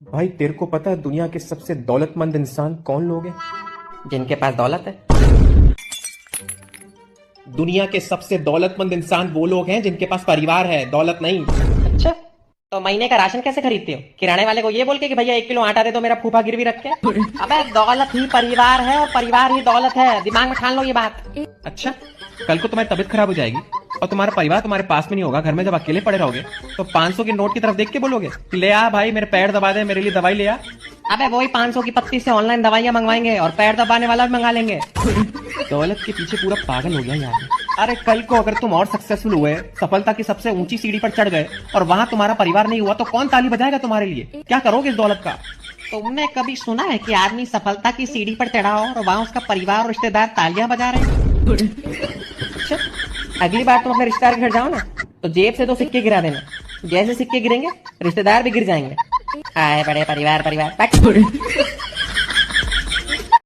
भाई तेरे को पता है दुनिया के सबसे दौलतमंद इंसान कौन लोग हैं? जिनके पास दौलत है। दुनिया के सबसे दौलतमंद इंसान वो लोग हैं जिनके पास परिवार है, दौलत नहीं। अच्छा, तो महीने का राशन कैसे खरीदते हो? किराने वाले को ये बोल के कि भैया 1 किलो आटा दे दो, मेरा फूफा गिरवी रख के। अबे दौलत ही परिवार है और परिवार ही दौलत है, दिमाग में ठान लो ये बात। अच्छा, कल को तुम्हारी तबीयत खराब हो जाएगी और तुम्हारा परिवार तुम्हारे पास में नहीं होगा, घर में जब अकेले पड़े रहोगे तो 500 के नोट की तरफ देख के बोलोगे कि ले आ भाई मेरे पैर दबा दे, मेरे लिए दवाई ले आ। अबे वही 500 की पत्ती से ऑनलाइन दवाइयां मंगवाएंगे और पैर दबाने वाला भी मंगा लेंगे। दौलत के पीछे पूरा पागल हो गया यार। अरे कल को अगर तुम और सक्सेसफुल हुए, सफलता की सबसे ऊंची सीढ़ी पर चढ़ गए और वहां तुम्हारा परिवार नहीं हुआ तो कौन ताली बजाएगा तुम्हारे लिए? क्या करोगे इस दौलत का? तुमने कभी सुना है कि आदमी सफलता की सीढ़ी पर चढ़ा हो और वहां उसका परिवार और रिश्तेदार तालियां बजा रहे हैं? अच्छा, अगली बार तुम अपने रिश्तेदार के घर जाओ ना तो जेब से 2 सिक्के गिरा देना। जैसे सिक्के गिरेंगे रिश्तेदार भी गिर जाएंगे। आए बड़े परिवार परिवार